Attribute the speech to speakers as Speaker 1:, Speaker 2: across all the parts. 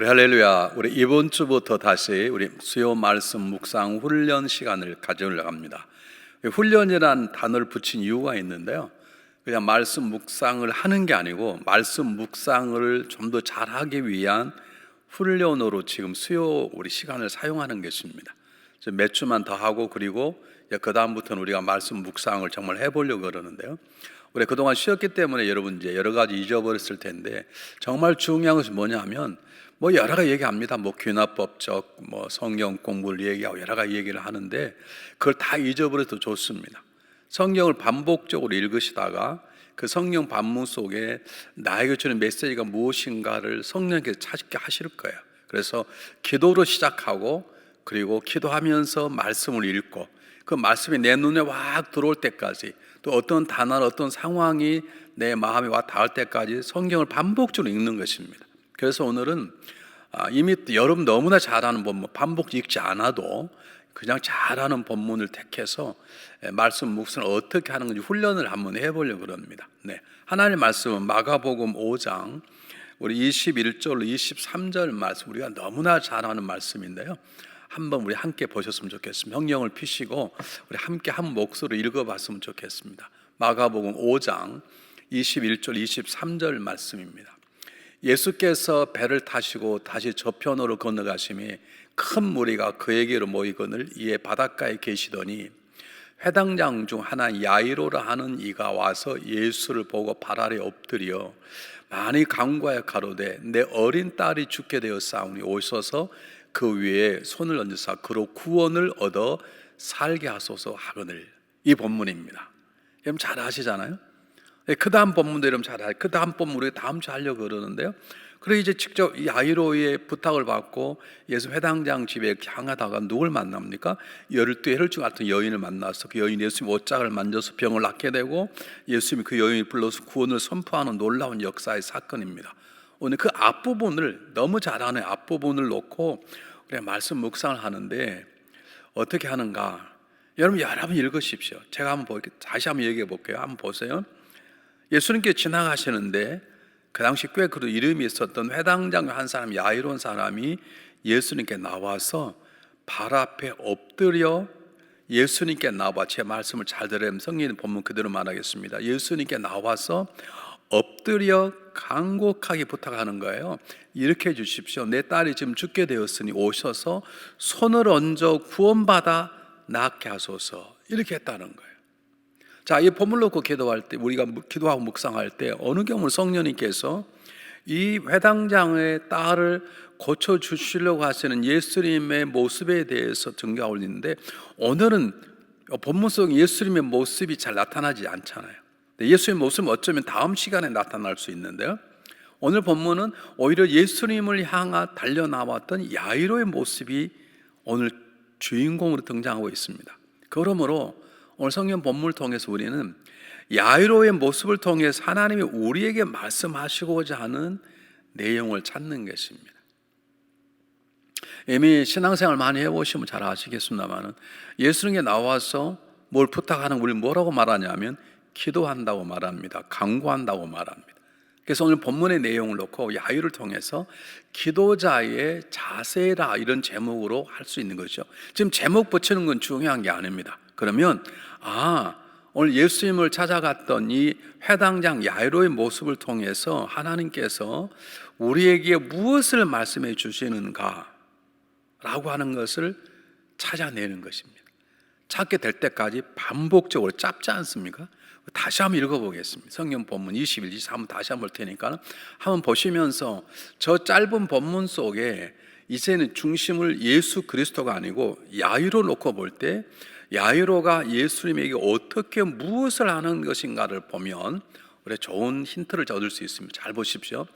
Speaker 1: 우리 할렐루야. 우리 이번 주부터 다시 우리 수요 말씀 묵상 훈련 시간을 가져오려고 합니다. 훈련이란 단어를 붙인 이유가 있는데요, 그냥 말씀 묵상을 하는 게 아니고 말씀 묵상을 좀 더 잘하기 위한 훈련으로 지금 수요 우리 시간을 사용하는 것입니다. 몇 주만 더 하고 그리고 그 다음부터는 우리가 말씀 묵상을 정말 해보려고 그러는데요, 우리 그동안 쉬었기 때문에 여러분 이제 여러 가지 잊어버렸을 텐데, 정말 중요한 것은 뭐냐면 여러 가지 얘기합니다. 귀납법적 성경 공부를 얘기하고 여러 가지 얘기를 하는데 그걸 다 잊어버려도 좋습니다. 성경을 반복적으로 읽으시다가 그 성경 반문 속에 나에게 주는 메시지가 무엇인가를 성령께서 찾게 하실 거예요. 그래서 기도로 시작하고 그리고 기도하면서 말씀을 읽고 그 말씀이 내 눈에 확 들어올 때까지, 또 어떤 단어나 어떤 상황이 내 마음에 와 닿을 때까지 성경을 반복적으로 읽는 것입니다. 그래서 오늘은 이미 여러분 너무나 잘하는 본문, 반복 읽지 않아도 그냥 잘하는 본문을 택해서 말씀 묵상을 어떻게 하는 건지 훈련을 한번 해보려고 합니다. 하나님의 말씀은 마가복음 5장 우리 21절로 23절 말씀, 우리가 너무나 잘하는 말씀인데요, 한번 우리 함께 보셨으면 좋겠습니다. 성경을 펴시고 우리 함께 한 목소리로 읽어봤으면 좋겠습니다. 마가복음 5장 21절 23절 말씀입니다. 예수께서 배를 타시고 다시 저편으로 건너가심에 큰 무리가 그에게로 모이거늘 이에 바닷가에 계시더니 회당장 중 하나 야이로라 하는 이가 와서 예수를 보고 발 아래 엎드려 많이 간구하여 가로되 내 어린 딸이 죽게 되었사오니 오셔서 그 위에 손을 얹으사 그로 구원을 얻어 살게 하소서 하거늘. 이 본문입니다. 여러분 잘 아시잖아요. 그 다음 본문도 여러분 잘 알아요. 그 다음 본문 우리가 다음 주에 하려고 그러는데요, 그래서 이제 직접 야이로의 부탁을 받고 예수 회당장 집에 향하다가 누굴 만납니까? 12 혈중 같은 여인을 만나서 그 여인이 예수님 옷장을 만져서 병을 낫게 되고 예수님이 그 여인을 불러서 구원을 선포하는 놀라운 역사의 사건입니다. 오늘 그 앞부분을, 너무 잘하는 앞부분을 놓고 우리가 말씀 묵상을 하는데 어떻게 하는가? 여러분 읽으십시오. 제가 한번 다시 한번 얘기해 볼게요. 한번 보세요. 예수님께 지나가시는데 그 당시 꽤 그래도 이름이 있었던 회당장 한 사람, 야이로운 사람이 예수님께 나와서 발 앞에 엎드려 예수님께 나와, 제 말씀을 잘 들으면 성경 본문 그대로 말하겠습니다. 예수님께 나와서 엎드려 간곡하게 부탁하는 거예요. 이렇게 해주십시오. 내 딸이 지금 죽게 되었으니 오셔서 손을 얹어 구원받아 낫게 하소서. 이렇게 했다는 거예요. 자, 이 본문 놓고 기도할 때, 우리가 기도하고 묵상할 때 어느 경우 성령님께서 이 회당장의 딸을 고쳐주시려고 하시는 예수님의 모습에 대해서 증거하고 있는데, 오늘은 본문 속 예수님의 모습이 잘 나타나지 않잖아요. 예수님의 모습은 어쩌면 다음 시간에 나타날 수 있는데요, 오늘 본문은 오히려 예수님을 향하 달려나왔던 야이로의 모습이 오늘 주인공으로 등장하고 있습니다. 그러므로 오늘 성경 본문을 통해서 우리는 야이로의 모습을 통해서 하나님이 우리에게 말씀하시고자 하는 내용을 찾는 것입니다. 이미 신앙생활 많이 해보시면 잘 아시겠습니다만 예수님께 나와서 뭘 부탁하는 우리를 뭐라고 말하냐면 기도한다고 말합니다. 간구한다고 말합니다. 그래서 오늘 본문의 내용을 놓고 야이로를 통해서 기도자의 자세라 이런 제목으로 할 수 있는 거죠. 지금 제목 붙이는 건 중요한 게 아닙니다. 그러면 오늘 예수님을 찾아갔던 이 회당장 야이로의 모습을 통해서 하나님께서 우리에게 무엇을 말씀해 주시는가 라고 하는 것을 찾아내는 것입니다. 찾게 될 때까지 반복적으로 짧지 않습니까? 다시 한번 읽어보겠습니다. 성경 본문 21, 23 다시 한번 볼 테니까 한번 보시면서 저 짧은 본문 속에 이제는 중심을 예수 그리스도가 아니고 야이로 놓고 볼 때 야이로가 예수님에게 어떻게 무엇을 하는 것인가를 보면 우리 좋은 힌트를 얻을 수 있습니다. 잘 보십시오.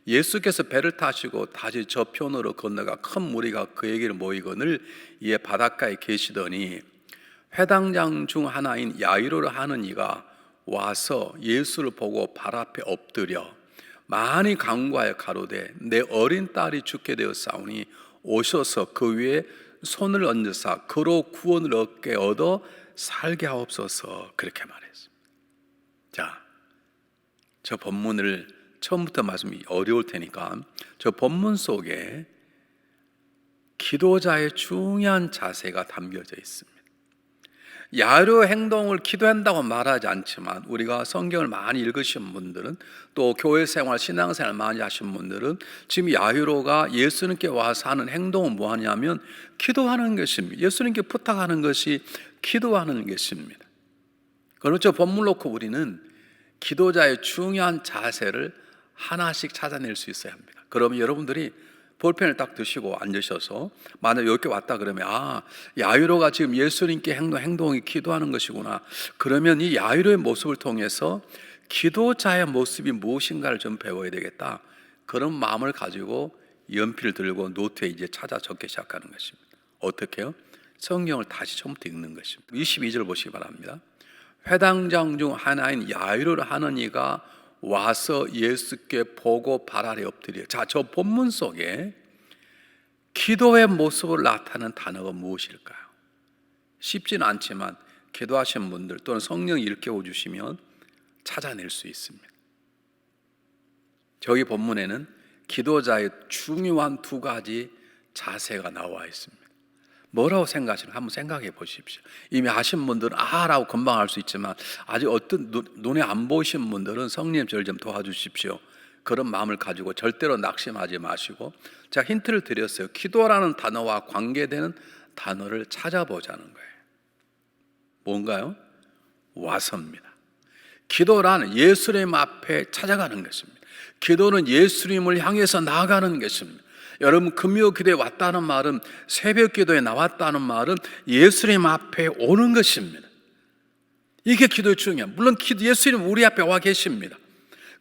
Speaker 1: 예수께서 배를 타시고 다시 저편으로 건너가 큰 무리가 그에게로 모이거늘 이에 바닷가에 계시더니 회당장 중 하나인 야이로를 하는 이가 와서 예수를 보고 발 앞에 엎드려 많이 간구하여 가로되 내 어린 딸이 죽게 되었사오니 오셔서 그 위에 손을 얹으사 그로 구원을 얻어 살게 하옵소서. 그렇게 말했습니다. 자, 저 본문을 처음부터 말씀이 어려울 테니까 저 본문 속에 기도자의 중요한 자세가 담겨져 있습니다. 야유로 행동을 기도한다고 말하지 않지만 우리가 성경을 많이 읽으신 분들은 또 교회 생활, 신앙생활 많이 하신 분들은 지금 야유로가 예수님께 와서 하는 행동은 뭐하냐면 기도하는 것입니다. 예수님께 부탁하는 것이 기도하는 것입니다. 그렇죠. 본문 놓고 우리는 기도자의 중요한 자세를 하나씩 찾아낼 수 있어야 합니다. 그러면 여러분들이 볼펜을 딱 드시고 앉으셔서 만약 여기 왔다 그러면 야유로가 지금 예수님께 행동이 기도하는 것이구나. 그러면 이 야유로의 모습을 통해서 기도자의 모습이 무엇인가를 좀 배워야 되겠다. 그런 마음을 가지고 연필 들고 노트에 이제 찾아 적기 시작하는 것입니다. 어떻게요? 성경을 다시 처음부터 읽는 것입니다. 22절 보시기 바랍니다. 회당장 중 하나인 야유로를 하는 이가 와서 예수께 보고 발 아래 엎드려. 자, 저 본문 속에 기도의 모습을 나타내는 단어가 무엇일까요? 쉽지는 않지만 기도하신 분들 또는 성령이 일깨워 주시면 찾아낼 수 있습니다. 저희 본문에는 기도자의 중요한 두 가지 자세가 나와 있습니다. 뭐라고 생각하시는지 한번 생각해 보십시오. 이미 아신 분들은 라고 금방 알 수 있지만 아직 어떤 눈에 안 보이신 분들은 성령 저를 좀 도와주십시오. 그런 마음을 가지고 절대로 낙심하지 마시고, 자, 힌트를 드렸어요. 기도라는 단어와 관계되는 단어를 찾아보자는 거예요. 뭔가요? 와서입니다. 기도라는 예수님 앞에 찾아가는 것입니다. 기도는 예수님을 향해서 나아가는 것입니다. 여러분, 금요 기도에 왔다는 말은, 새벽 기도에 나왔다는 말은 예수님 앞에 오는 것입니다. 이게 기도의 중요해요. 물론 예수님 우리 앞에 와 계십니다.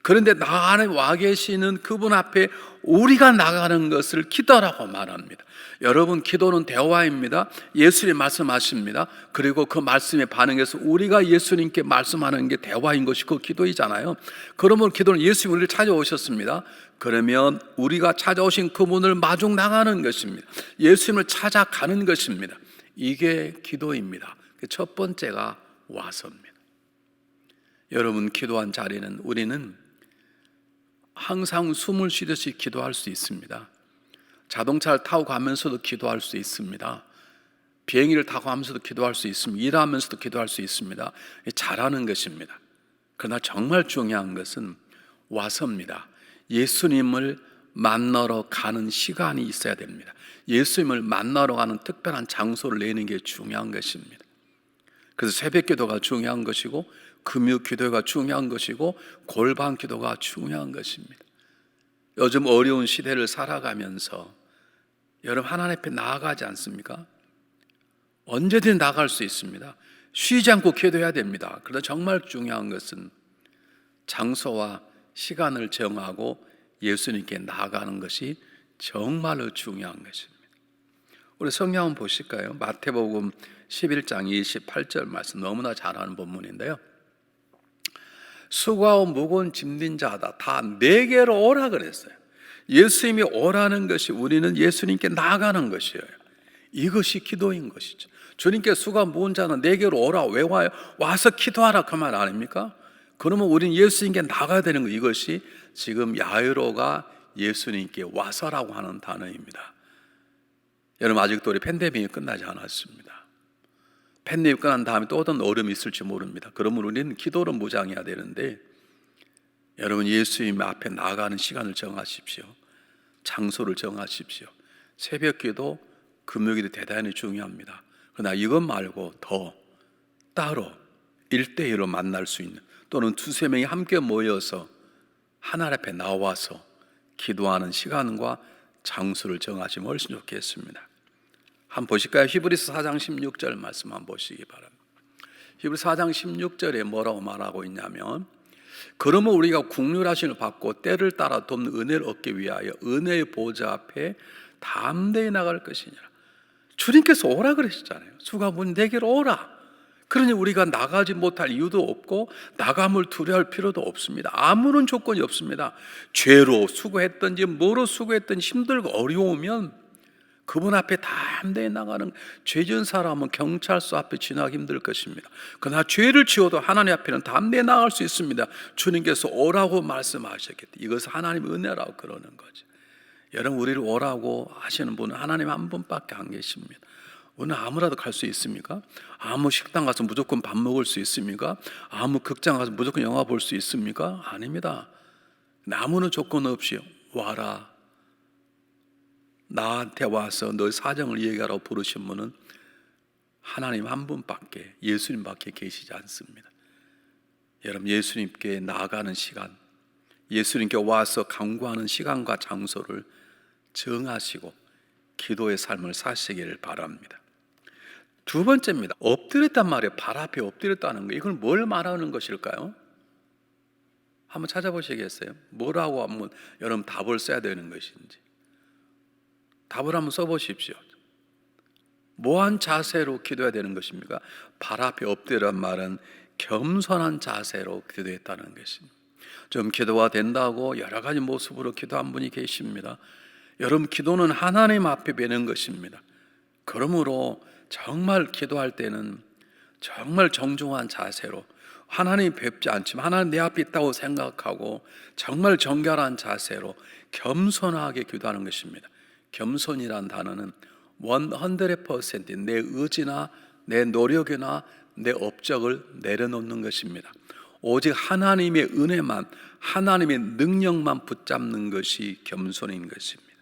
Speaker 1: 그런데 나 안에 와 계시는 그분 앞에 우리가 나가는 것을 기도라고 말합니다. 여러분, 기도는 대화입니다. 예수님 말씀하십니다. 그리고 그 말씀에 반응해서 우리가 예수님께 말씀하는 게 대화인 것이 그 기도이잖아요. 그러면 기도는 예수님이 우리를 찾아오셨습니다. 그러면 우리가 찾아오신 그분을 마중 나가는 것입니다. 예수님을 찾아가는 것입니다. 이게 기도입니다. 첫 번째가 와서입니다. 여러분, 기도한 자리는 우리는 항상 숨을 쉬듯이 기도할 수 있습니다. 자동차를 타고 가면서도 기도할 수 있습니다. 비행기를 타고 가면서도 기도할 수 있습니다. 일하면서도 기도할 수 있습니다. 잘하는 것입니다. 그러나 정말 중요한 것은 와서입니다. 예수님을 만나러 가는 시간이 있어야 됩니다. 예수님을 만나러 가는 특별한 장소를 내는 게 중요한 것입니다. 그래서 새벽 기도가 중요한 것이고, 금요 기도가 중요한 것이고, 골방 기도가 중요한 것입니다. 요즘 어려운 시대를 살아가면서 여러분, 하나님 앞에 나아가지 않습니까? 언제든 나갈 수 있습니다. 쉬지 않고 기도해야 됩니다. 그러나 정말 중요한 것은 장소와 시간을 정하고 예수님께 나아가는 것이 정말로 중요한 것입니다. 우리 성경 한번 보실까요? 마태복음 11장 28절 말씀, 너무나 잘 아는 본문인데요. 수고하고 무거운 짐진 자다, 다 내게로 오라 그랬어요. 예수님이 오라는 것이 우리는 예수님께 나아가는 것이에요. 이것이 기도인 것이죠. 주님께 수고하고 무거운 자는 내게로 오라. 왜 와요? 와서 기도하라, 그 말 아닙니까? 그러면 우리는 예수님께 나가야 되는 거. 이것이 지금 야이로가 예수님께 와서라고 하는 단어입니다. 여러분, 아직도 우리 팬데믹이 끝나지 않았습니다. 팬데믹 끝난 다음에 또 어떤 어려움이 있을지 모릅니다. 그러면 우리는 기도로 무장해야 되는데, 여러분, 예수님 앞에 나가는 시간을 정하십시오. 장소를 정하십시오. 새벽 기도, 금요 기도 대단히 중요합니다. 그러나 이것 말고 더 따로 1대1로 만날 수 있는, 또는 두세 명이 함께 모여서 하나님 앞에 나와서 기도하는 시간과 장소를 정하시면 훨씬 좋겠습니다. 한번 보실까요? 히브리서 4장 16절 말씀 한번 보시기 바랍니다. 히브리서 4장 16절에 뭐라고 말하고 있냐면, 그러면 우리가 국률하심을 받고 때를 따라 돕는 은혜를 얻기 위하여 은혜의 보좌 앞에 담대히 나갈 것이니라. 주님께서 오라 그러셨잖아요. 수고하면 내게로 오라. 그러니 우리가 나가지 못할 이유도 없고 나감을 두려워할 필요도 없습니다. 아무런 조건이 없습니다. 죄로 수고했든지 뭐로 수고했든지 힘들고 어려우면 그분 앞에 담대히 나가는, 죄 지은 사람은 경찰서 앞에 지나기 힘들 것입니다. 그러나 죄를 지어도 하나님 앞에는 담대히 나갈 수 있습니다. 주님께서 오라고 말씀하셨기 때문에 이것은 하나님의 은혜라고 그러는 거죠. 여러분, 우리를 오라고 하시는 분은 하나님 한 분밖에 안 계십니다. 오늘 아무라도 갈 수 있습니까? 아무 식당 가서 무조건 밥 먹을 수 있습니까? 아무 극장 가서 무조건 영화 볼 수 있습니까? 아닙니다. 아무런 조건 없이 와라, 나한테 와서 너 사정을 얘기하라고 부르신 분은 하나님 한 분밖에, 예수님밖에 계시지 않습니다. 여러분, 예수님께 나아가는 시간, 예수님께 와서 간구하는 시간과 장소를 정하시고 기도의 삶을 사시기를 바랍니다. 두 번째입니다. 엎드렸단 말이에요. 발 앞에 엎드렸다는 거, 이건 뭘 말하는 것일까요? 한번 찾아보시겠어요? 뭐라고 한번 여러분 답을 써야 되는 것인지 답을 한번 써보십시오. 뭐한 자세로 기도해야 되는 것입니까? 발 앞에 엎드리란 말은 겸손한 자세로 기도했다는 것입니다. 좀 기도가 된다고 여러 가지 모습으로 기도한 분이 계십니다. 여러분, 기도는 하나님 앞에 뵈는 것입니다. 그러므로 정말 기도할 때는 정말 정중한 자세로, 하나님 뵙지 않지만 하나님 내 앞에 있다고 생각하고 정말 정결한 자세로 겸손하게 기도하는 것입니다. 겸손이란 단어는 100% 내 의지나 내 노력이나 내 업적을 내려놓는 것입니다. 오직 하나님의 은혜만, 하나님의 능력만 붙잡는 것이 겸손인 것입니다.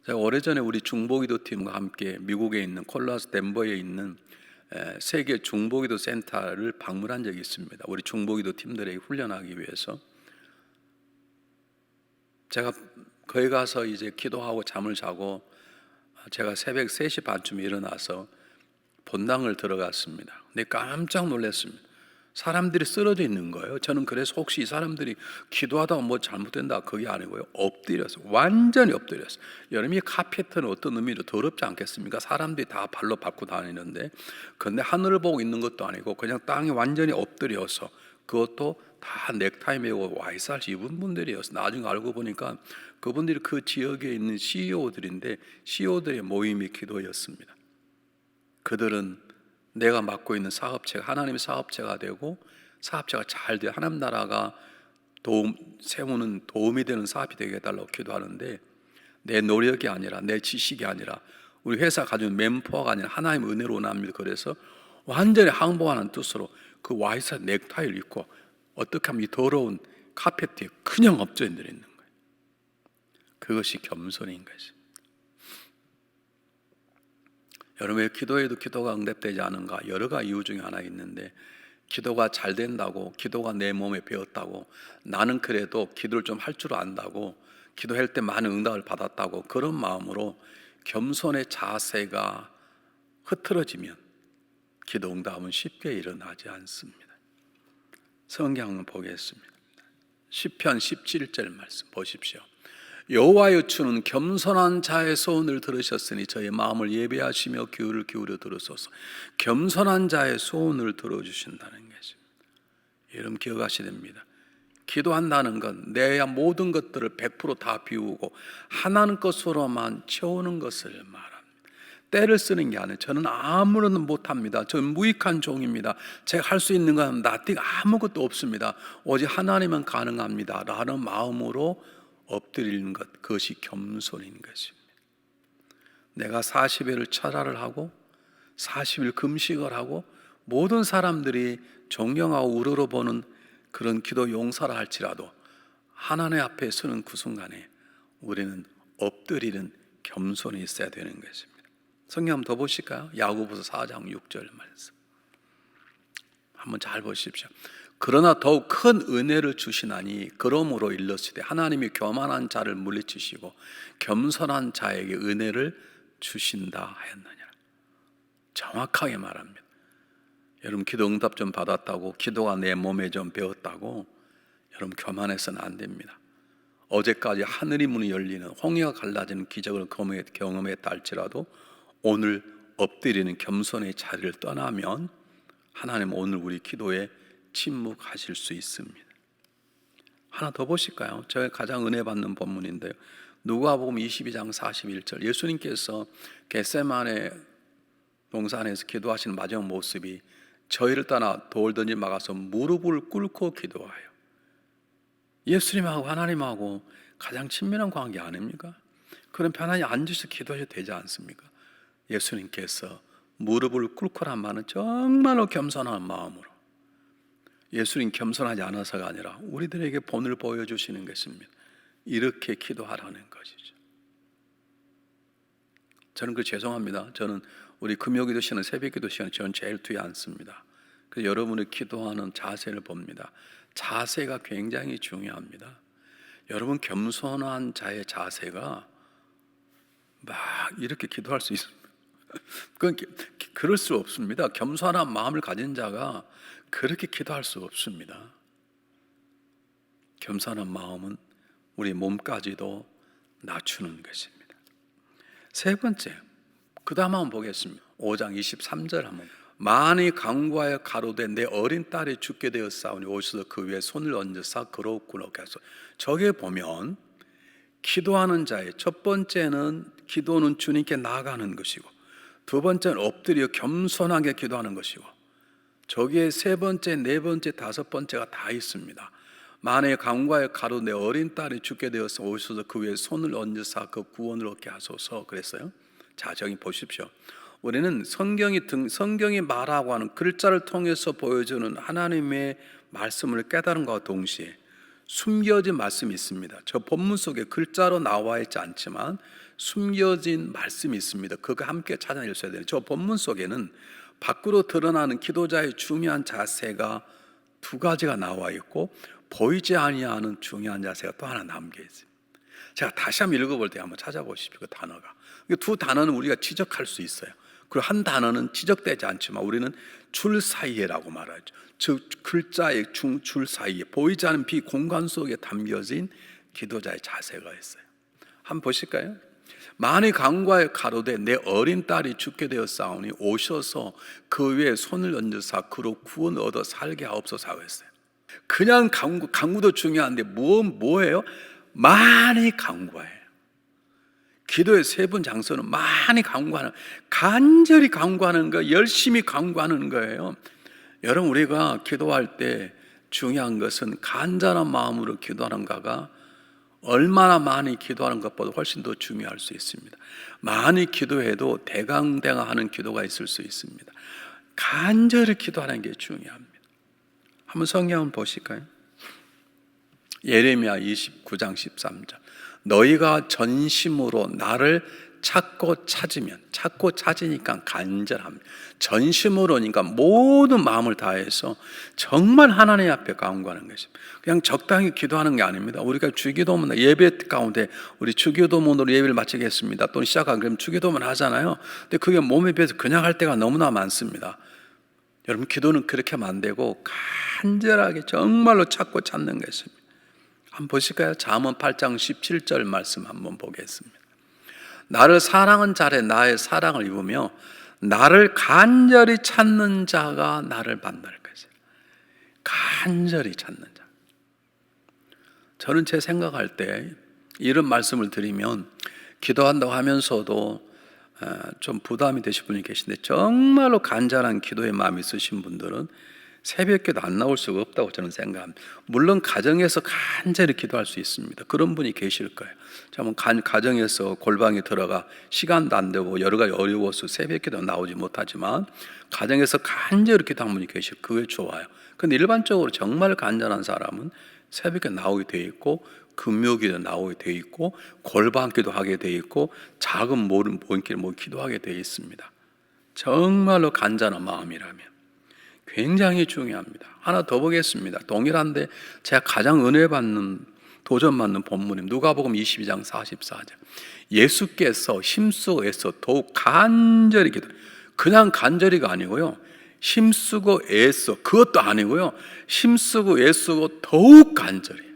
Speaker 1: 제가 오래전에 우리 중보기도 팀과 함께 미국에 있는 콜로라도 덴버에 있는 세계 중보기도 센터를 방문한 적이 있습니다. 우리 중보기도 팀들에게 훈련하기 위해서. 제가 거기 가서 이제 기도하고 잠을 자고 제가 새벽 3시 반쯤에 일어나서 본당을 들어갔습니다. 근데 깜짝 놀랐습니다. 사람들이 쓰러져 있는 거예요. 저는 그래서 혹시 이 사람들이 기도하다가 뭐 잘못된다, 그게 아니고요, 엎드렸어요. 완전히 엎드렸어요. 여러분, 이 카페트는 어떤 의미로 더럽지 않겠습니까? 사람들이 다 발로 밟고 다니는데, 근데 하늘을 보고 있는 것도 아니고 그냥 땅에 완전히 엎드려서, 그것도 다 넥타이 메고 와이셔츠 입은 분들이었어요. 나중에 알고 보니까 그분들이 그 지역에 있는 CEO들인데 CEO들의 모임이 기도였습니다. 그들은 내가 맡고 있는 사업체가 하나님의 사업체가 되고, 사업체가 잘 되어 하나님 나라가 세우는 도움이 되는 사업이 되게 해달라고 기도하는데, 내 노력이 아니라 내 지식이 아니라 우리 회사 가진 맨파워가 아니라 하나님의 은혜로 원합니다. 그래서 완전히 항복하는 뜻으로 그 와이셔츠 넥타이를 입고 어떻게 하면 이 더러운 카페트에 그냥 엎드려 있는 거예요. 그것이 겸손인 것입니다. 여러분, 왜 기도해도 기도가 응답되지 않은가? 여러 가지 이유 중에 하나 있는데, 기도가 잘 된다고, 기도가 내 몸에 배었다고, 나는 그래도 기도를 좀 할 줄 안다고, 기도할 때 많은 응답을 받았다고, 그런 마음으로 겸손의 자세가 흐트러지면 기도 응답은 쉽게 일어나지 않습니다. 성경 보겠습니다. 시편 17절 말씀 보십시오. 여호와여, 주는 겸손한 자의 소원을 들으셨으니 저의 마음을 예배하시며 귀를 기울여 들으소서. 겸손한 자의 소원을 들어주신다는 것입니다. 여러분, 기억하셔야 됩니다. 기도한다는 건 내 모든 것들을 100% 비우고 하나님 것으로만 채우는 것을 말합니다. 때를 쓰는 게 아니에요. 저는 아무런 못합니다. 저는 무익한 종입니다. 제가 할 수 있는 건 nothing, 아무것도 없습니다. 오직 하나님은 가능합니다 라는 마음으로 엎드리는 것, 그것이 겸손인 것입니다. 내가 40일을 철야를 하고 40일 금식을 하고 모든 사람들이 존경하고 우러러보는 그런 기도 용사라 할지라도 하나님 앞에 서는 그 순간에 우리는 엎드리는 겸손이 있어야 되는 것입니다. 성경 한번 더 보실까요? 야고보서 4장 6절 말씀 한번 잘 보십시오. 그러나 더욱 큰 은혜를 주시나니 그러므로 일렀으되 하나님이 교만한 자를 물리치시고 겸손한 자에게 은혜를 주신다 하였느니라. 정확하게 말합니다. 여러분, 기도 응답 좀 받았다고, 기도가 내 몸에 좀 배웠다고 여러분 교만해서는 안 됩니다. 어제까지 하늘이 문이 열리는, 홍해가 갈라지는 기적을 경험했다 할지라도 오늘 엎드리는 겸손의 자리를 떠나면 하나님 오늘 우리 기도에 침묵하실 수 있습니다. 하나 더 보실까요? 저의 가장 은혜 받는 본문인데요, 누가복음 22장 41절, 예수님께서 겟세마네 동산에서 기도하시는 마지막 모습이 저희를 떠나 돌 던지 막아서 무릎을 꿇고 기도해요. 예수님하고 하나님하고 가장 친밀한 관계 아닙니까? 그럼 편안히 앉으셔서 기도하셔도 되지 않습니까? 예수님께서 무릎을 꿇고란 말은 정말로 겸손한 마음으로, 예수님 겸손하지 않아서가 아니라 우리들에게 본을 보여주시는 것입니다. 이렇게 기도하라는 것이죠. 저는 죄송합니다. 저는 우리 금요기도 시간, 새벽기도 시간에 저는 제일 뒤에 앉습니다. 그래서 여러분의 기도하는 자세를 봅니다. 자세가 굉장히 중요합니다. 여러분 겸손한 자의 자세가 막 이렇게 기도할 수 있습니다. 그럴 수 없습니다. 겸손한 마음을 가진 자가 그렇게 기도할 수 없습니다. 겸손한 마음은 우리 몸까지도 낮추는 것입니다. 세 번째, 그 다음 한번 보겠습니다. 5장 23절 한번. 많이 간구하여 가로되 내 어린 딸이 죽게 되었사오니 오셔서 그 위에 손을 얹으사 그렇구나 해서, 저게 보면 기도하는 자의 첫 번째는 기도는 주님께 나아가는 것이고, 두 번째는 엎드려 겸손하게 기도하는 것이고, 저기에 세 번째, 네 번째, 다섯 번째가 다 있습니다. 만에 간구하여 가로되 내 어린 딸이 죽게 되어서 오셔서 그 위에 손을 얹으사 그 구원을 얻게 하소서 그랬어요. 자, 저기 보십시오. 우리는 성경이 말하고 하는 글자를 통해서 보여주는 하나님의 말씀을 깨달은 것과 동시에 숨겨진 말씀이 있습니다. 저 본문 속에 글자로 나와 있지 않지만 숨겨진 말씀이 있습니다. 그거 함께 찾아내셔야 돼요. 저 본문 속에는 밖으로 드러나는 기도자의 중요한 자세가 두 가지가 나와 있고, 보이지 아니하는 중요한 자세가 또 하나 남겨 있어요. 제가 다시 한번 읽어볼 때 한번 찾아보십시오. 그 단어가. 두 단어는 우리가 지적할 수 있어요. 그리고 한 단어는 지적되지 않지만 우리는 줄 사이에라고 말하죠. 즉 글자의 줄 사이에 보이지 않는 비공간 속에 담겨진 기도자의 자세가 있어요. 한번 보실까요? 만일 간구하여 가로되 내 어린 딸이 죽게 되었사오니 오셔서 그 위에 손을 얹으사 그로 구원 얻어 살게 하옵소서 하고 했어요. 그냥 간구도 중요한데 뭐예요? 많이 간구해요. 기도의 세 번 장소는 많이 간구하는, 간절히 간구하는 거, 열심히 간구하는 거예요. 여러분, 우리가 기도할 때 중요한 것은 간절한 마음으로 기도하는가가 얼마나 많이 기도하는 것보다 훨씬 더 중요할 수 있습니다. 많이 기도해도 대강대강하는 기도가 있을 수 있습니다. 간절히 기도하는 게 중요합니다. 한번 성경 보실까요? 예레미야 29장 13절. 너희가 전심으로 나를 찾고 찾으니까 간절합니다. 전심으로니까 모든 마음을 다해서 정말 하나님 앞에 간구하는 것입니다. 그냥 적당히 기도하는 게 아닙니다. 우리가 주기도문 예배 가운데 우리 주기도문으로 예배를 마치겠습니다. 또는 시작하면 그럼 주기도문 하잖아요. 근데 그게 몸에 비해서 그냥 할 때가 너무나 많습니다. 여러분, 기도는 그렇게 하면 안 되고 간절하게 정말로 찾고 찾는 것입니다. 한번 보실까요? 잠언 8장 17절 말씀 한번 보겠습니다. 나를 사랑한 자의 나의 사랑을 입으며 나를 간절히 찾는 자가 나를 만날 것이야. 간절히 찾는 자. 저는 제 생각할 때 이런 말씀을 드리면 기도한다고 하면서도 좀 부담이 되실 분이 계신데, 정말로 간절한 기도의 마음이 있으신 분들은 새벽기도 안 나올 수가 없다고 저는 생각합니다. 물론 가정에서 간절히 기도할 수 있습니다. 그런 분이 계실 거예요. 가정에서 골방에 들어가 시간도 안 되고 여러 가지 어려워서 새벽기도 나오지 못하지만 가정에서 간절히 기도하는 분이 계실, 그게 좋아요. 근데 일반적으로 정말 간절한 사람은 새벽에 나오게 돼 있고 금요기도 나오게 돼 있고 골방기도 하게 돼 있고 작은 모임길 기도하게 돼 있습니다. 정말로 간절한 마음이라면 굉장히 중요합니다. 하나 더 보겠습니다. 동일한데 제가 가장 은혜 받는, 도전받는 본문입니다. 누가복음 22장 44절. 예수께서 힘쓰고 애써 더욱 간절히 기도. 그냥 간절히가 아니고요, 힘쓰고 애써, 그것도 아니고요, 힘쓰고 애쓰고 더욱 간절히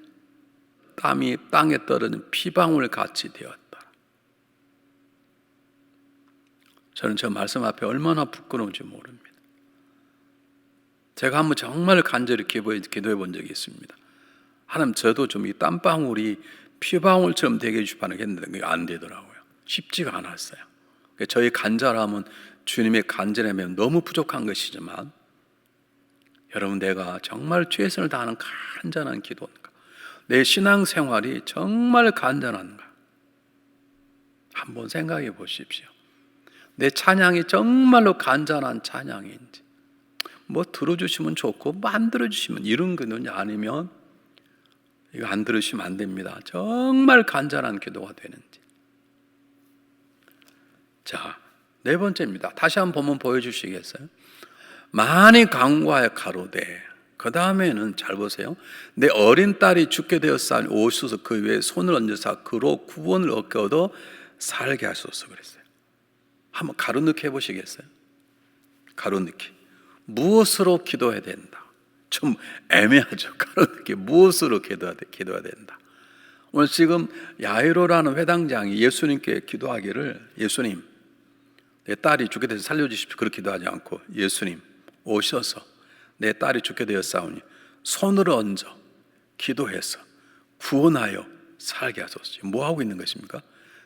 Speaker 1: 땀이 땅에 떨어진 피방울 같이 되었다. 저는 저 말씀 앞에 얼마나 부끄러운지 모릅니다. 제가 한번 정말 간절히 기도해 본 적이 있습니다. 하나님, 저도 좀 이 땀방울이 피방울처럼 되게 해주시는 게 했는데 그게 안 되더라고요. 쉽지가 않았어요. 저희 간절함은 주님의 간절함에 너무 부족한 것이지만, 여러분, 내가 정말 최선을 다하는 간절한 기도인가, 내 신앙생활이 정말 간절한가 한번 생각해 보십시오. 내 찬양이 정말로 간절한 찬양인지, 뭐 들어주시면 좋고 뭐 안 들어주시면 이런 거는 아니면 이거 안 들으시면 안 됩니다. 정말 간절한 기도가 되는지. 자, 네 번째입니다. 다시 한번 보면 보여주시겠어요? 많이 간구하여 가로되, 그 다음에는 잘 보세요. 내 어린 딸이 죽게 되었사니 오셔서 그 위에 손을 얹으사 그로 구원을 얻게 살게 하소서 그랬어요. 한번 가로넣기 해보시겠어요? 가로넣기. 무엇으로 기도해야 된다? 좀 애매하죠. 가로넣기. 무엇으로 기도해야 된다? 오늘 지금 야이로라는 회당장이 예수님께 기도하기를, 예수님, 내 딸이 죽게 돼서 살려주십시오. 그렇게 기도하지 않고, 예수님 오셔서 내 딸이 죽게 되었사오니 손을 얹어 기도해서 구원하여 살게 하소서. 뭐 하고 있는 것입니까?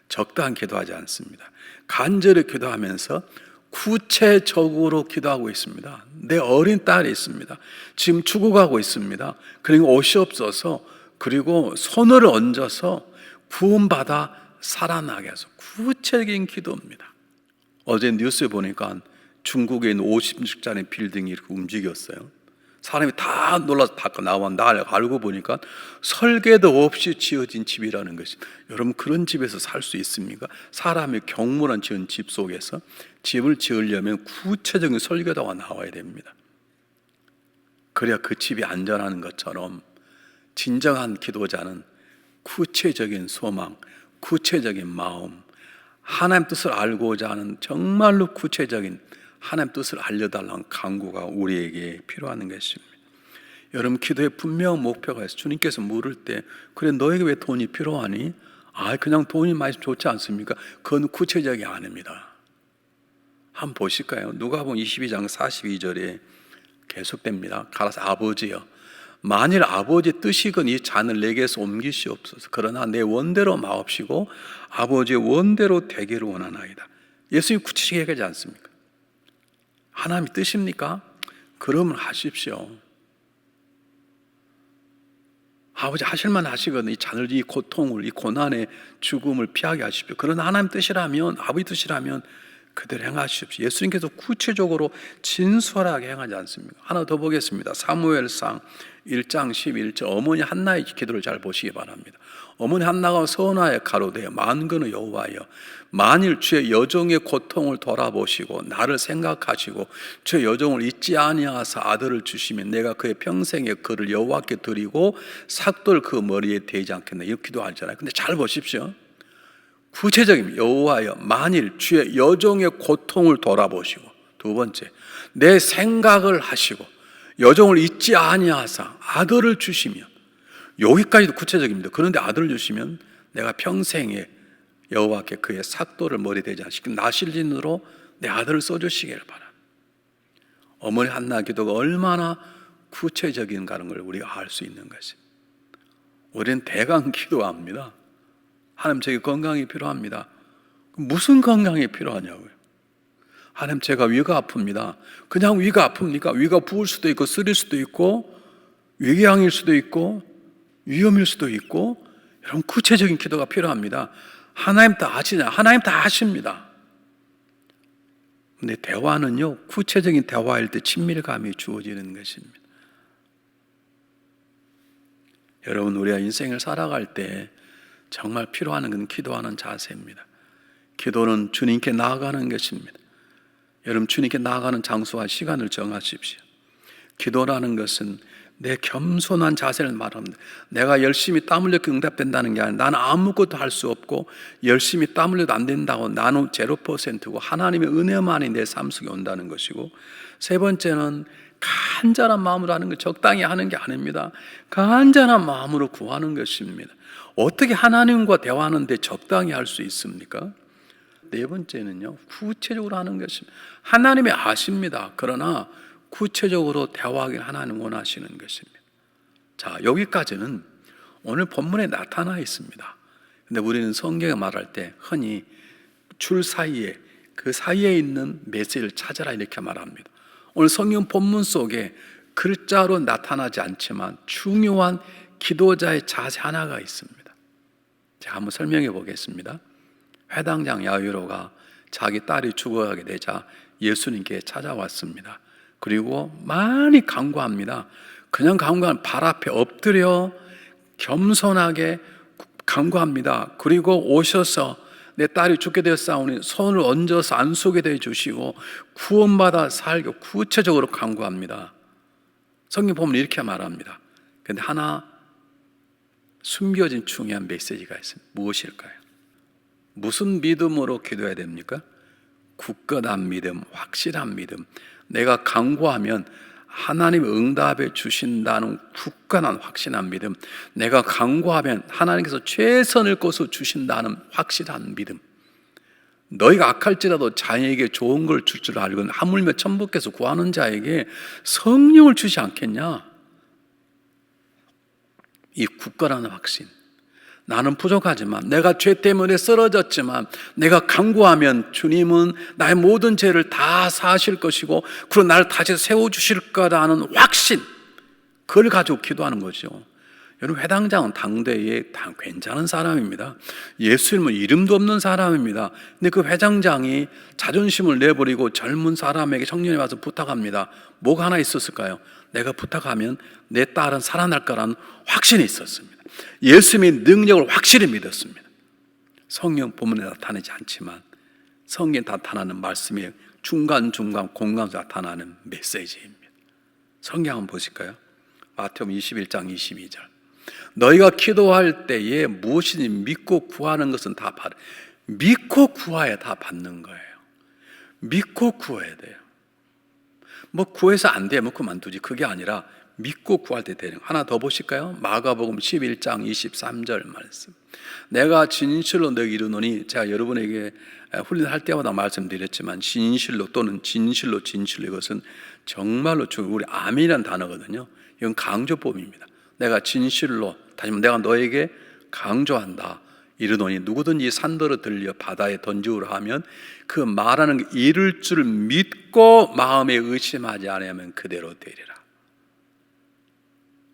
Speaker 1: 적당히 기도하지 않습니다. 간절히 기도하면서 구체적으로 기도하고 있습니다. 내 어린 딸이 있습니다. 지금 죽어가고 있습니다. 그리고 오시옵소서. 그리고 손을 얹어서 구원받아 살아나게 해서 구체적인 기도입니다. 어제 뉴스에 보니까 중국에 있는 50층짜리 빌딩이 이렇게 움직였어요. 사람이 다 놀라서 밖에 나와 알고 보니까 설계도 없이 지어진 집이라는 것이. 여러분, 그런 집에서 살 수 있습니까? 사람이 경물한 지은 집 속에서 집을 지으려면 구체적인 설계도가 나와야 됩니다. 그래야 그 집이 안전한 것처럼 진정한 기도자는 구체적인 소망, 구체적인 마음, 하나님 뜻을 알고자 하는 정말로 구체적인 하나님 뜻을 알려달라는 간구가 우리에게 필요한 것입니다. 여러분, 기도에 분명한 목표가 있어요. 주님께서 물을 때, 그래 너에게 왜 돈이 필요하니? 그냥 돈이 많이 좋지 않습니까? 그건 구체적이 아닙니다. 한번 보실까요? 누가복음 22장 42절에 계속됩니다. 가라사 아버지여, 만일 아버지 뜻이건 이 잔을 내게서 옮기시옵소서. 그러나 내 원대로 마옵시고 아버지의 원대로 되기를 원하나이다. 예수님이 구체적이게 얘기하지 않습니까? 하나님의 뜻입니까? 그러면 하십시오. 아버지 하실만 하시거든. 이 잔을, 이 고통을, 이 고난의 죽음을 피하게 하십시오. 그러나 하나님 뜻이라면, 아버지 뜻이라면 그대로 행하십시오. 예수님께서 구체적으로 진솔하게 행하지 않습니까? 하나 더 보겠습니다. 사무엘상 1장 11절, 어머니 한나의 기도를 잘 보시기 바랍니다. 어머니 한나가 서원하여 가로되, 만군의 여호와여, 만일 주의 여종의 고통을 돌아보시고 나를 생각하시고 주의 여종을 잊지 아니하사 아들을 주시면 내가 그의 평생에 그를 여호와께 드리고 삭돌 그 머리에 대지 않겠나, 이렇게 기도하잖아요. 근데 잘 보십시오. 구체적인 여호와여, 만일 주의 여종의 고통을 돌아보시고, 두 번째, 내 생각을 하시고 여종을 잊지 아니하사 아들을 주시면, 여기까지도 구체적입니다. 그런데 아들을 주시면 내가 평생에 여호와께 그의 삭도를 머리 대지 않으시고 나실린으로 내 아들을 써주시기를 바랍니다. 어머니 한나 기도가 얼마나 구체적인가는 걸 우리가 알 수 있는 것입니다. 우리는 대강 기도합니다. 하나님, 제게 건강이 필요합니다. 무슨 건강이 필요하냐고요? 하나님, 제가 위가 아픕니다. 그냥 위가 아픕니까? 위가 부을 수도 있고 쓰릴 수도 있고 위궤양일 수도 있고 위염일 수도 있고, 여러분, 구체적인 기도가 필요합니다. 하나님 다 아시냐? 하나님 다 아십니다. 근데 대화는요, 구체적인 대화일 때 친밀감이 주어지는 것입니다. 여러분, 우리가 인생을 살아갈 때 정말 필요한 건 기도하는 자세입니다. 기도는 주님께 나아가는 것입니다. 여러분, 주님께 나아가는 장소와 시간을 정하십시오. 기도라는 것은 내 겸손한 자세를 말합니다. 내가 열심히 땀 흘려 응답된다는 게 아니라 나는 아무것도 할 수 없고 열심히 땀 흘려도 안 된다고 나는 0%고 하나님의 은혜만이 내 삶 속에 온다는 것이고, 세 번째는 간절한 마음으로 하는 것, 적당히 하는 게 아닙니다. 간절한 마음으로 구하는 것입니다. 어떻게 하나님과 대화하는데 적당히 할 수 있습니까? 네 번째는요, 구체적으로 하는 것입니다. 하나님이 아십니다. 그러나 구체적으로 대화하길 하나님 원하시는 것입니다. 자, 여기까지는 오늘 본문에 나타나 있습니다. 근데 우리는 성경에 말할 때 흔히 줄 사이에, 그 사이에 있는 메시지를 찾아라 이렇게 말합니다. 오늘 성경 본문 속에 글자로 나타나지 않지만 중요한 기도자의 자세 하나가 있습니다. 제가 한번 설명해 보겠습니다. 회당장 야이로가 자기 딸이 죽어가게 되자 예수님께 찾아왔습니다. 그리고 많이 간구합니다. 그냥 간구하는 발 앞에 엎드려 겸손하게 간구합니다. 그리고 오셔서 내 딸이 죽게 되었사오니 손을 얹어서 안수게 되 주시고 구원받아 살게 구체적으로 간구합니다. 성경 보면 이렇게 말합니다. 그런데 하나 숨겨진 중요한 메시지가 있습니다. 무엇일까요? 무슨 믿음으로 기도해야 됩니까? 굳건한 믿음, 확실한 믿음. 내가 간구하면 하나님 응답해 주신다는 굳건한 확신한 믿음. 내가 간구하면 하나님께서 최선을 거서 주신다는 확실한 믿음. 너희가 악할지라도 자녀에게 좋은 걸 줄 줄 알고 하물며 천부께서 구하는 자에게 성령을 주지 않겠냐? 이 굳건한 확신. 나는 부족하지만, 내가 죄 때문에 쓰러졌지만 내가 간구하면 주님은 나의 모든 죄를 다 사하실 것이고 그리고 나를 다시 세워주실 거라는 확신, 그걸 가지고 기도하는 거죠. 여러분, 회당장은 당대에 괜찮은 사람입니다. 예수님은 이름도 없는 사람입니다. 근데 그 회장장이 자존심을 내버리고 젊은 사람에게, 청년이 와서 부탁합니다. 뭐가 하나 있었을까요? 내가 부탁하면 내 딸은 살아날 거라는 확신이 있었습니다. 예수님의 능력을 확실히 믿었습니다. 성경 본문에 나타나지 않지만 성경에 나타나는 말씀이 중간중간 공간에서 나타나는 메시지입니다. 성경 한번 보실까요? 마태복음 21장 22절. 너희가 기도할 때에 무엇이든지 믿고 구하는 것은 다 받아. 믿고 구해야 다 받는 거예요. 믿고 구해야 돼요. 뭐 구해서 안 되면 그만두지, 그게 아니라 믿고 구할 때 되는. 하나 더 보실까요? 마가복음 11장 23절 말씀. 내가 진실로 너에게 이르노니, 제가 여러분에게 훈련할 때마다 말씀드렸지만 진실로 또는 진실로 이것은 정말로 우리 아멘이라는 단어거든요. 이건 강조법입니다. 내가 진실로, 다시 말하면 내가 너에게 강조한다. 이르노니 누구든지 산더러 들려 바다에 던지우라 하면 그 말하는 게 이룰 줄 믿고 마음에 의심하지 않으면 그대로 되리라.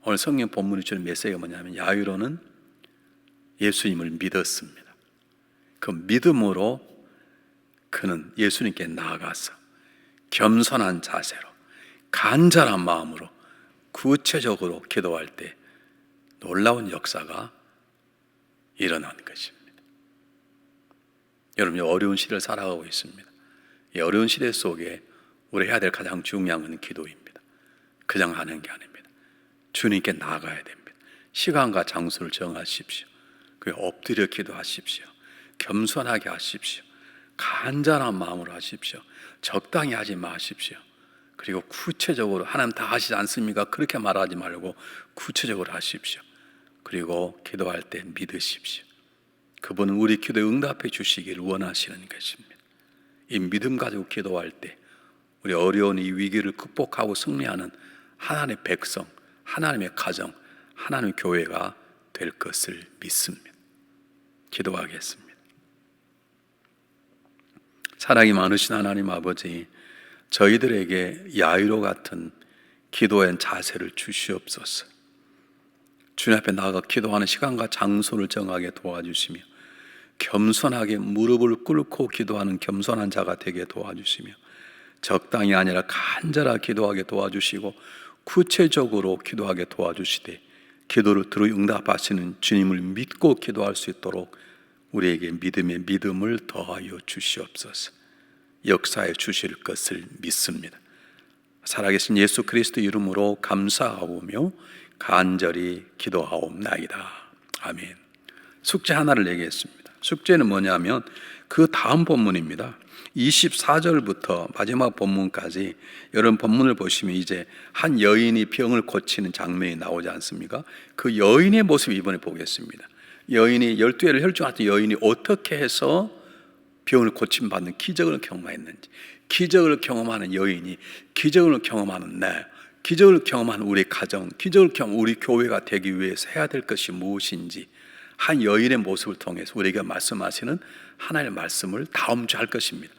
Speaker 1: 오늘 성경 본문이 주는 메시지가 뭐냐면 야이로는 예수님을 믿었습니다. 그 믿음으로 그는 예수님께 나아가서 겸손한 자세로 간절한 마음으로 구체적으로 기도할 때 놀라운 역사가 일어나는 것입니다. 여러분, 어려운 시대를 살아가고 있습니다. 이 어려운 시대 속에 우리 해야 될 가장 중요한 건 기도입니다. 그냥 하는 게 아닙니다. 주님께 나아가야 됩니다. 시간과 장소를 정하십시오. 그리고 엎드려 기도하십시오. 겸손하게 하십시오. 간절한 마음으로 하십시오. 적당히 하지 마십시오. 그리고 구체적으로, 하나님 다 하시지 않습니까? 그렇게 말하지 말고 구체적으로 하십시오. 그리고 기도할 때 믿으십시오. 그분은 우리 기도에 응답해 주시기를 원하시는 것입니다. 이 믿음 가지고 기도할 때 우리 어려운 이 위기를 극복하고 승리하는 하나님의 백성, 하나님의 가정, 하나님의 교회가 될 것을 믿습니다. 기도하겠습니다. 사랑이 많으신 하나님 아버지, 저희들에게 야이로 같은 기도의 자세를 주시옵소서. 주님 앞에 나아가 기도하는 시간과 장소를 정하게 도와주시며 겸손하게 무릎을 꿇고 기도하는 겸손한 자가 되게 도와주시며 적당히 아니라 간절하게 기도하게 도와주시고 구체적으로 기도하게 도와주시되 기도를 들어 응답하시는 주님을 믿고 기도할 수 있도록 우리에게 믿음의 믿음을 더하여 주시옵소서. 역사해 주실 것을 믿습니다. 살아계신 예수 그리스도 이름으로 감사하오며 간절히 기도하옵나이다. 아멘. 숙제 하나를 내겠습니다. 숙제는 뭐냐면 그 다음 본문입니다. 24절부터 마지막 본문까지 여러분 본문을 보시면 이제 한 여인이 병을 고치는 장면이 나오지 않습니까? 그 여인의 모습을 이번에 보겠습니다. 여인이 12해를 혈중하던 여인이 어떻게 해서 병을 고침받는 기적을 경험했는지, 기적을 경험하는 여인이 기적을 경험하는 날, 기적을 경험한 우리 가정, 기적을 경험한 우리 교회가 되기 위해서 해야 될 것이 무엇인지 한 여인의 모습을 통해서 우리에게 말씀하시는 하나님의 말씀을 다음 주 할 것입니다.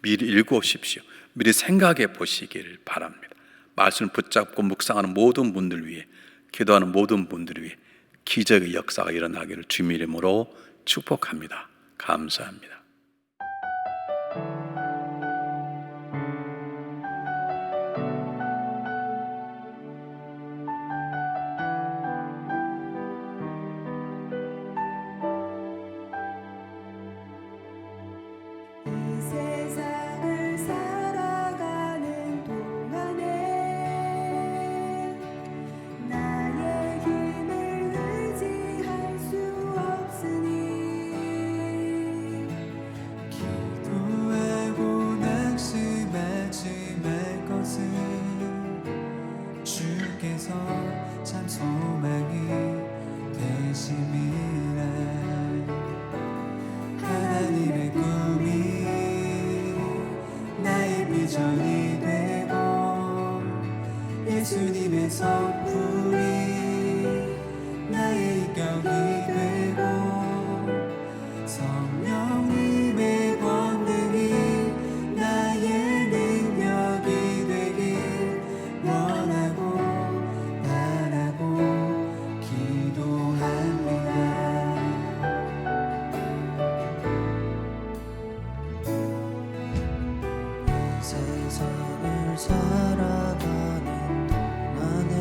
Speaker 1: 미리 읽어오십시오. 미리 생각해 보시기를 바랍니다. 말씀을 붙잡고 묵상하는 모든 분들 위해, 기도하는 모든 분들 위해 기적의 역사가 일어나기를 주님의 이름으로 축복합니다. 감사합니다.
Speaker 2: 세상을 살아가는 동안에 나의 힘을 의지할 수 없으니
Speaker 3: 기도하고 낙심하지 말 것은 주께서 참 소망이 되심이라. 하나님의 꿈이 나의 비전이 되고 예수님의 성품이 나의 인격이 되고 성령님의 권능이 나의 능력이 되길 원하고 바라고 기도합니다. 세상을 살아가는 동안에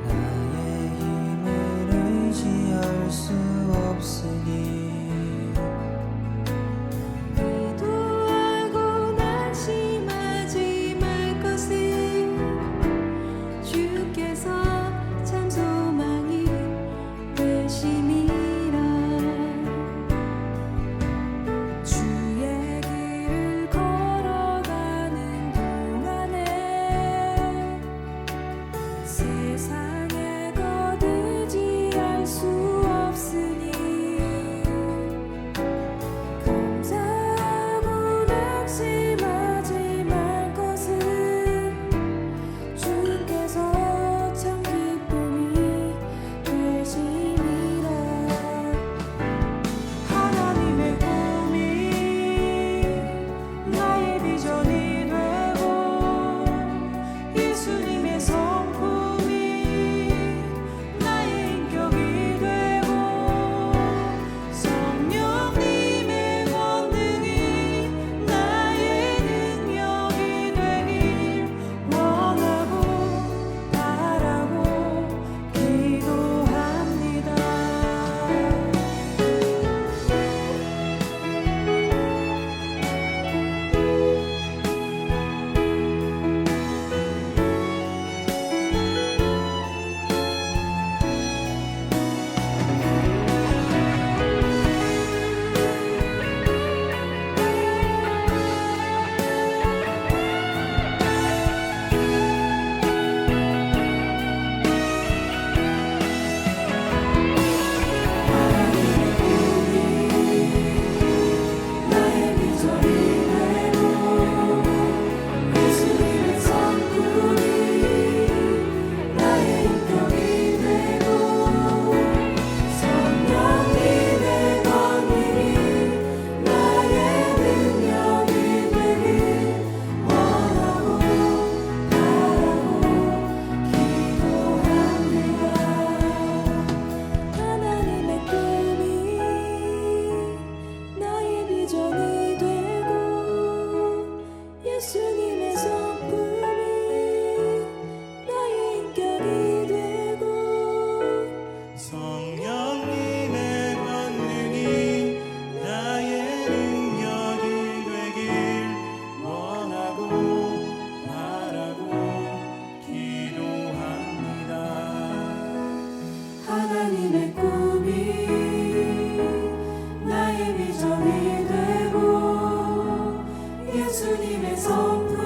Speaker 3: 나의 힘을 의지할 수 없으니
Speaker 2: 기도하고 낙심하지 말 것은 주께서 참 소망이 되심이라. 주의 길을 걸어가는 동안에 세상에 거두지할 수 없으니 감사하고 낙심하지 말 것은 주께서 참 기쁨이 되심이라. 하나님의 꿈이 나의 비전이 되고 예수님의 성품이 나의 인격이 되고 성령님의 권능이 나의 능력이 되길 원하고 바라고 기도합니다. 나의 비전이 되고 예수님의 성품이 나의 인격이 되고 성령님의 권능이 나의 능력이 되길 원하고 바라고 기도합니다. 하나님의 꿈이 나의 비전이 되고 예수님의 성품이 나의 인격이 되고
Speaker 3: 성령님의 권능이 나의 능력이 되길 원하고 바라고 기도합니다.
Speaker 2: 하나님의 꿈이 나의 비전이 되고 예수님의 성품